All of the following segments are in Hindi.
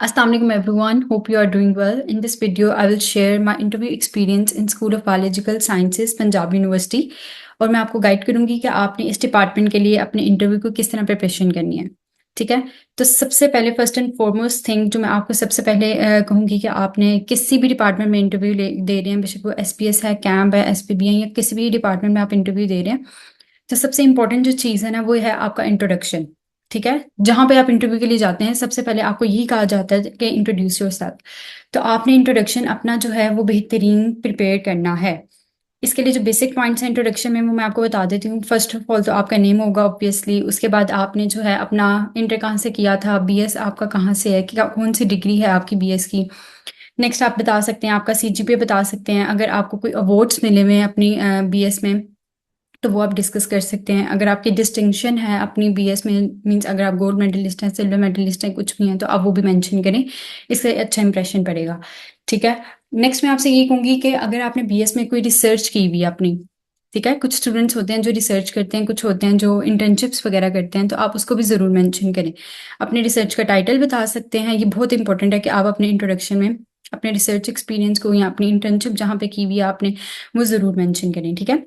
Assalamualaikum everyone. Hope you are doing well. In this video, I will share my interview experience in School of Biological Sciences, Punjab university. और मैं आपको गाइड करूंगी कि आपने इस डिपार्टमेंट के लिए अपने इंटरव्यू को किस तरह प्रिपरेशन करनी है। ठीक है, तो सबसे पहले फर्स्ट एंड फॉरमोस्ट थिंग जो मैं आपको सबसे पहले कहूंगी कि आपने किसी भी डिपार्टमेंट में इंटरव्यू दे रहे हैं, बेशक वो एसपीएस है, कैंप है, एसपीबी है, या किसी भी डिपार्टमेंट में आप इंटरव्यू दे रहे हैं, तो सबसे इंपॉर्टेंट जो चीज़ है ना वो है आपका इंट्रोडक्शन। ठीक है, जहां पे आप इंटरव्यू के लिए जाते हैं सबसे पहले आपको यही कहा जाता है कि इंट्रोड्यूस योरसेल्फ। तो आपने इंट्रोडक्शन अपना जो है वो बेहतरीन प्रिपेयर करना है। इसके लिए जो बेसिक पॉइंट्स हैं इंट्रोडक्शन में वो मैं आपको बता देती हूँ। फर्स्ट ऑफ ऑल तो आपका नेम होगा ऑब्वियसली। उसके बाद आपने जो है अपना इंटर कहाँ से किया था, बीएस आपका कहाँ से है, क्या कौन सी डिग्री है आपकी बीएस की। नेक्स्ट आप बता सकते हैं आपका सीजीपीए बता सकते हैं। अगर आपको कोई अवार्ड्स मिले हुए हैं अपनी बीएस में तो वो आप डिस्कस कर सकते हैं। अगर आपकी डिस्टिंक्शन है अपनी बीएस में, मींस अगर आप गोल्ड मेडलिस्ट हैं, सिल्वर मेडलिस्ट हैं, कुछ भी हैं, तो आप वो भी मेंशन करें, इससे अच्छा इंप्रेशन पड़ेगा। ठीक है, नेक्स्ट मैं आपसे ये कहूँगी कि अगर आपने बीएस में कोई रिसर्च की हुई है अपनी, ठीक है, कुछ स्टूडेंट्स होते हैं जो रिसर्च करते हैं, कुछ होते हैं जो इंटर्नशिप्स वगैरह करते हैं, तो आप उसको भी ज़रूर मेंशन करें। अपने रिसर्च का टाइटल बता सकते हैं। ये बहुत इंपॉर्टेंट है कि आप अपने इंट्रोडक्शन में अपने रिसर्च एक्सपीरियंस को या अपनी इंटर्नशिप जहाँ पे की हुई है आपने, वो ज़रूर मेंशन करें। ठीक है,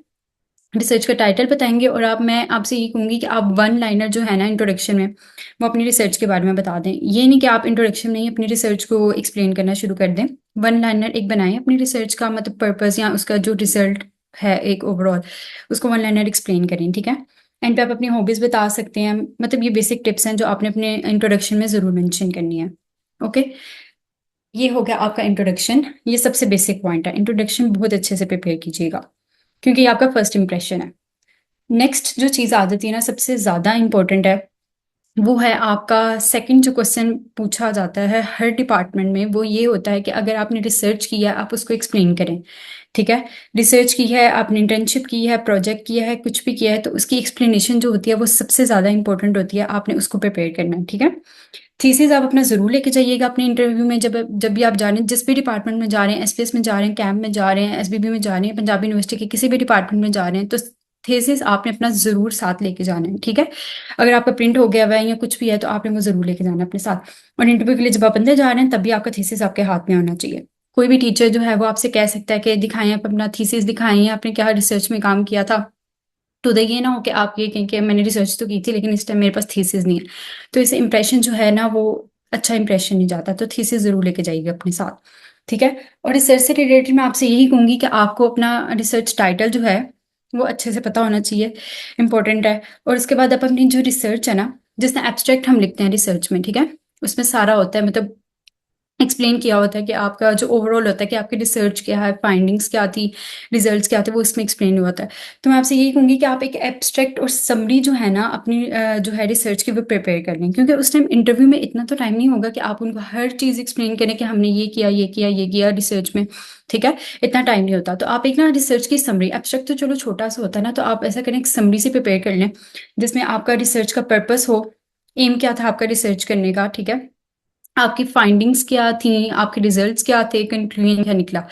रिसर्च का टाइटल बताएंगे और मैं आपसे ये कहूँगी कि आप वन लाइनर जो है ना इंट्रोडक्शन में, वो अपनी रिसर्च के बारे में बता दें। ये नहीं कि आप इंट्रोडक्शन में ही अपनी रिसर्च को एक्सप्लेन करना शुरू कर दें। वन लाइनर एक बनाएं अपनी रिसर्च का, मतलब पर्पस या उसका जो रिजल्ट है एक ओवरऑल, उसको वन लाइनर एक्सप्लेन करें। ठीक है, एंड पे आप अपनी हॉबीज़ बता सकते हैं। मतलब ये बेसिक टिप्स हैं जो आपने अपने इंट्रोडक्शन में ज़रूर मैंशन करनी है। ओके, ये हो गया आपका इंट्रोडक्शन। ये सबसे बेसिक पॉइंट है, इंट्रोडक्शन बहुत अच्छे से प्रिपेयर कीजिएगा क्योंकि ये आपका फर्स्ट इंप्रेशन है। नेक्स्ट जो चीज़ आ जाती है ना सबसे ज़्यादा इम्पोर्टेंट है, वो है आपका सेकंड जो क्वेश्चन पूछा जाता है हर डिपार्टमेंट में, वो ये होता है कि अगर आपने रिसर्च किया है आप उसको एक्सप्लेन करें। ठीक है, रिसर्च की है, आपने इंटर्नशिप की है, प्रोजेक्ट किया है, कुछ भी किया है, तो उसकी एक्सप्लेनेशन जो होती है वो सबसे ज़्यादा इंपॉर्टेंट होती है। आपने उसको प्रिपेयर करना है। ठीक है, थीसिस आप अपना ज़रूर लेके जाइएगा अपने इंटरव्यू में। जब जब भी आप जा रहे हैं, जिस भी डिपार्टमेंट में जा रहे हैं, एसपीएस में जा रहे हैं, कैंप में जा रहे हैं, एसबीबी में जा रहे हैं, पंजाब यूनिवर्सिटी के किसी भी डिपार्टमेंट में जा रहे हैं, तो थीसिस आपने अपना ज़रूर साथ लेके जाना है। ठीक है, अगर आपका प्रिंट हो गया हुआ है या कुछ भी है तो आपने वो ज़रूर लेके जाना है अपने साथ। और इंटरव्यू के लिए जब आप अंदर जा रहे हैं तब भी आपका थीसिस आपके हाथ में होना चाहिए। कोई भी टीचर जो है वो आपसे कह सकता है कि दिखाएं, आप अपना थीसिस दिखाएं, आपने क्या रिसर्च में काम किया था। तो ये ना हो कि आप ये कहें कि मैंने रिसर्च तो की थी लेकिन इस टाइम मेरे पास थीसिस नहीं है, तो इससे इंप्रेशन जो है ना वो अच्छा इंप्रेशन नहीं जाता। तो थीसिस जरूर लेके जाइएगा अपने साथ। ठीक है, और रिसर्च से रिलेटेड मैं आपसे यही कहूंगी कि आपको अपना रिसर्च टाइटल जो है वो अच्छे से पता होना चाहिए, इंपॉर्टेंट है। और उसके बाद आप अपनी जो रिसर्च है ना, जिसमें एब्स्ट्रैक्ट हम लिखते हैं रिसर्च में, ठीक है, उसमें सारा होता है, मतलब एक्सप्लेन किया होता है कि आपका जो ओवरऑल होता है कि आपकी रिसर्च क्या है, फाइंडिंग्स क्या थी, रिजल्ट्स क्या थे, वो इसमें एक्सप्लेन हुआ होता है। तो मैं आपसे यही कहूँगी कि आप एक एब्स्ट्रैक्ट और समरी जो है ना अपनी जो है रिसर्च की वो प्रिपेयर कर लें, क्योंकि उस टाइम इंटरव्यू में इतना तो टाइम नहीं होगा कि आप उनको हर चीज़ एक्सप्लेन करें कि हमने ये किया, ये किया, ये किया रिसर्च में। ठीक है, इतना टाइम नहीं होता। तो आप एक ना रिसर्च की समरी, एब्स्ट्रैक्ट तो चलो छोटा सा होता है ना, तो आप ऐसा करें एक समरी से प्रिपेयर कर लें जिसमें आपका रिसर्च का पर्पस हो, एम क्या था आपका रिसर्च करने का। ठीक है, आपकी फाइंडिंग्स क्या थी, आपके रिजल्ट्स क्या थे, कंक्लूजन क्या निकला।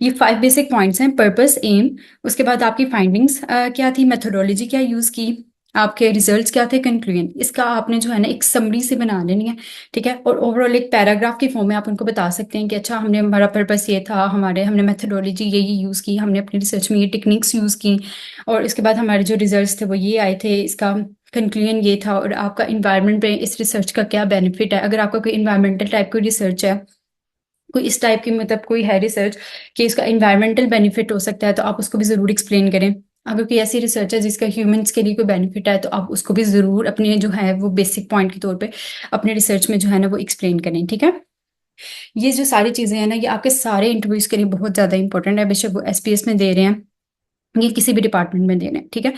ये 5 बेसिक पॉइंट्स हैं, पर्पस, एम, उसके बाद आपकी फाइंडिंग्स क्या थी, मेथोडोलॉजी क्या यूज़ की, आपके रिजल्ट्स क्या थे, कंक्लूजन। इसका आपने जो है ना एक समरी से बना लेनी है। ठीक है, और ओवरऑल एक पैराग्राफ के फॉर्म में आप उनको बता सकते हैं कि अच्छा हमने, हमारा पर्पस ये था, हमने मेथोडोलॉजी यही यूज़ की, हमने अपनी रिसर्च में ये टेक्निक्स यूज़ की, और इसके बाद हमारे जो रिजल्ट्स थे वो ये आए थे, इसका कंक्लूजन ये था, और आपका इन्वायरमेंट पे इस रिसर्च का क्या बेनिफिट है। अगर आपका कोई इन्वायरमेंटल टाइप की रिसर्च है, कोई इस टाइप की, मतलब कोई है रिसर्च कि इसका इन्वायरमेंटल बेनिफिट हो सकता है, तो आप उसको भी ज़रूर एक्सप्लेन करें। अगर कोई ऐसी रिसर्च है जिसका ह्यूमंस के लिए कोई बेनिफिट है, तो आप उसको भी ज़रूर अपने जो है वो बेसिक पॉइंट के तौर पे अपने रिसर्च में जो है ना वो एक्सप्लेन करें। ठीक है, ये जो सारी चीज़ें हैं ना ये आपके सारे इंटरव्यूज़ के लिए बहुत ज़्यादा इंपॉर्टेंट है, बेशक वो एसपीएस में दे रहे हैं, ये किसी भी डिपार्टमेंट में देना है। ठीक है,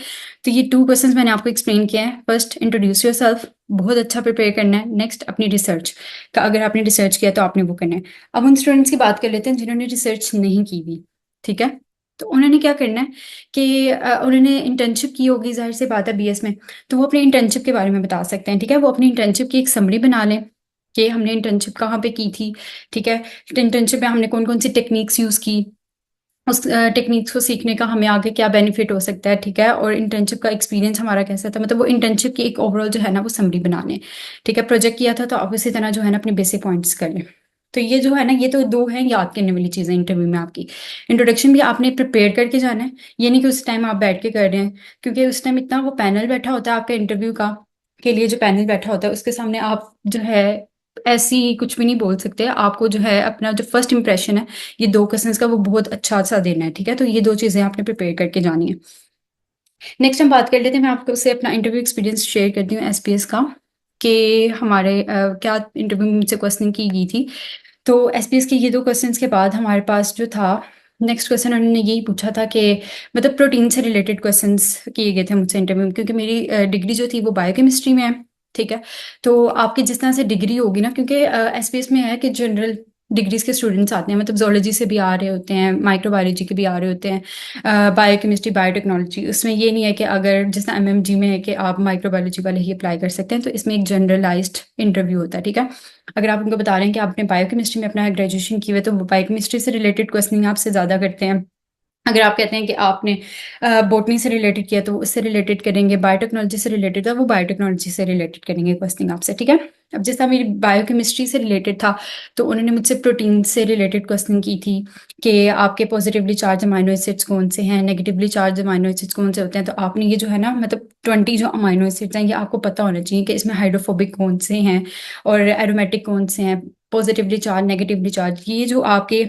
तो ये 2 क्वेश्चंस मैंने आपको एक्सप्लेन किया है। फर्स्ट, इंट्रोड्यूस योरसेल्फ, बहुत अच्छा प्रिपेयर करना है। नेक्स्ट, अपनी रिसर्च का, अगर आपने रिसर्च किया तो आपने वो करना है। अब उन स्टूडेंट्स की बात कर लेते हैं जिन्होंने रिसर्च नहीं की हुई। ठीक है, तो उन्होंने क्या करना है कि उन्होंने इंटर्नशिप की होगी, जाहिर सी बात है बीएस में, तो वो अपनी इंटर्नशिप के बारे में बता सकते हैं। ठीक है, वो अपनी इंटर्नशिप की एक समरी बना लें कि हमने इंटर्नशिप कहाँ पे की थी। ठीक है, इंटर्नशिप में हमने कौन कौन सी टेक्निक्स यूज़ की, उस टेक्निक्स को सीखने का हमें आगे क्या बेनिफिट हो सकता है, ठीक है, और इंटर्नशिप का एक्सपीरियंस हमारा कैसा था, मतलब वो इंटर्नशिप की एक ओवरऑल जो है ना वो समरी बनाने, ठीक है। प्रोजेक्ट किया था तो आप उसी तरह जो है ना अपने बेसिक पॉइंट्स कर लें। तो ये जो है ना, ये तो दो हैं याद करने वाली चीज़ें इंटरव्यू में आपकी। इंट्रोडक्शन भी आपने प्रिपेयर करके जाना है, ये नहीं कि उस टाइम आप बैठ के कर रहे हैं, क्योंकि उस टाइम इतना वो पैनल बैठा होता है आपका इंटरव्यू का, के लिए जो पैनल बैठा होता है उसके सामने आप जो है ऐसी कुछ भी नहीं बोल सकते। आपको जो है अपना जो फर्स्ट इंप्रेशन है ये दो क्वेश्चंस का वो बहुत अच्छा सा देना है, ठीक है। तो ये दो चीज़ें आपने प्रिपेयर करके जानी है। नेक्स्ट हम बात कर लेते हैं, मैं आपको उससे अपना इंटरव्यू एक्सपीरियंस शेयर करती हूँ एसपीएस का, कि हमारे क्या इंटरव्यू में मुझसे क्वेश्चन की गई थी। तो एसपीएस के ये दो क्वेश्चंस के बाद हमारे पास जो था नेक्स्ट क्वेश्चन, उन्होंने यही पूछा था कि मतलब प्रोटीन से रिलेटेड क्वेश्चंस किए गए थे मुझसे इंटरव्यू में, क्योंकि मेरी डिग्री जो थी वो बायोकेमिस्ट्री में है, ठीक है। तो आपकी जिस तरह से डिग्री होगी ना, क्योंकि एसपीएस में है कि जनरल डिग्रीज के स्टूडेंट्स आते हैं, मतलब जोलॉजी से भी आ रहे होते हैं, माइक्रोबायोलॉजी के भी आ रहे होते हैं, बायोकेमिस्ट्री बायोटेक्नोलॉजी। उसमें ये नहीं है कि अगर जिस तरह एमएमजी में है कि आप माइक्रोबायोलॉजी वाले ही अप्लाई कर सकते हैं, तो इसमें एक जनरलाइज्ड इंटरव्यू होता है, ठीक है। अगर आप उनको बता रहे हैं कि आपने बायोकेमिस्ट्री में अपना ग्रेजुएशन किया है तो वो बायोकेमिस्ट्री से रिलेटेड क्वेश्चनिंग आपसे ज़्यादा करते हैं। अगर आप कहते हैं कि आपने बोटनी से रिलेटेड किया तो उससे रिलेटेड करेंगे, बायोटेक्नोलॉजी से रिलेटेड था वो बायोटेक्नोलॉजी से रिलेटेड करेंगे क्वेश्चनिंग आपसे, ठीक है। अब जैसा मेरी बायोकेमिस्ट्री से रिलेटेड था तो उन्होंने मुझसे प्रोटीन से रिलेटेड क्वेश्चन की थी कि आपके पॉजिटिवली चार्ज अमाइनो एसिड्स कौन से हैं, नेगेटिवली चार्ज अमाइनो एसिड्स कौन से होते हैं। तो आपने ये जो है ना मतलब 20 जो अमाइनो एसिड्स हैं ये आपको पता होना चाहिए कि इसमें हाइड्रोफोबिक कौन से हैं और एरोमेटिक कौन से हैं, पॉजिटिवली चार्ज नेगेटिवली चार्ज, ये जो आपके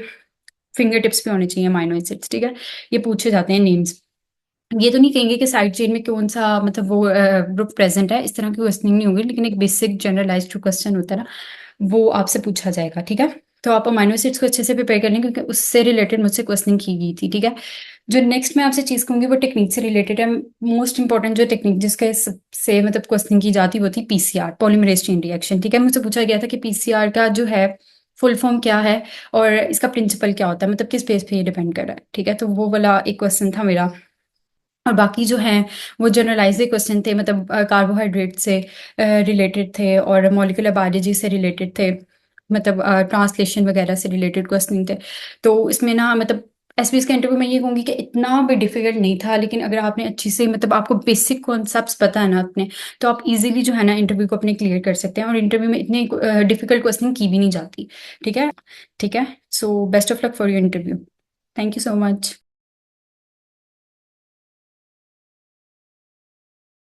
फिंगर टिप्स पे होने चाहिए अमाइनो एसिड्स, ठीक है। ये पूछे जाते हैं नेम्स। ये तो नहीं कहेंगे कि साइड चेन में कौन सा मतलब वो ग्रुप प्रेजेंट है, इस तरह की क्वेश्चनिंग नहीं होगी, लेकिन एक बेसिक जनरलाइज्ड जो क्वेश्चन होता है ना वो आपसे पूछा जाएगा, ठीक है। तो आप अमाइनो एसिड्स को अच्छे से प्रिपेयर कर लें, क्योंकि उससे रिलेटेड मुझसे क्वेश्चनिंग की गई थी, ठीक है। जो नेक्स्ट मैं आपसे चीज़ कहूँगी वो टेक्निक से रिलेटेड है। मोस्ट इंपॉर्टेंट जो टेक्निक जिसके से मतलब क्वेश्चनिंग की जाती वो थी पीसीआर, पॉलीमरेज चेन रिएक्शन, ठीक है। मुझसे पूछा गया था कि पीसीआर का जो है फुल फॉर्म क्या है और इसका प्रिंसिपल क्या होता है, मतलब किस बेस पे ये डिपेंड कर रहा है, ठीक है। तो वो वाला एक क्वेश्चन था मेरा। और बाकी जो हैं वो जनरलाइज क्वेश्चन थे, मतलब कार्बोहाइड्रेट से रिलेटेड थे और मॉलिक्यूलर बायोलॉजी से रिलेटेड थे, मतलब ट्रांसलेशन वगैरह से रिलेटेड क्वेश्चन थे। तो इसमें ना मतलब एसपीएस का इंटरव्यू मैं ये कहूँगी कि इतना भी डिफिकल्ट नहीं था, लेकिन अगर आपने अच्छी से मतलब आपको बेसिक कॉन्सेप्ट्स पता है ना अपने, तो आप इजीली जो है ना इंटरव्यू को अपने क्लियर कर सकते हैं, और इंटरव्यू में इतने डिफिकल्ट क्वेश्चन की भी नहीं जाती, ठीक है। ठीक है, so best of luck for your interview. Thank you so much.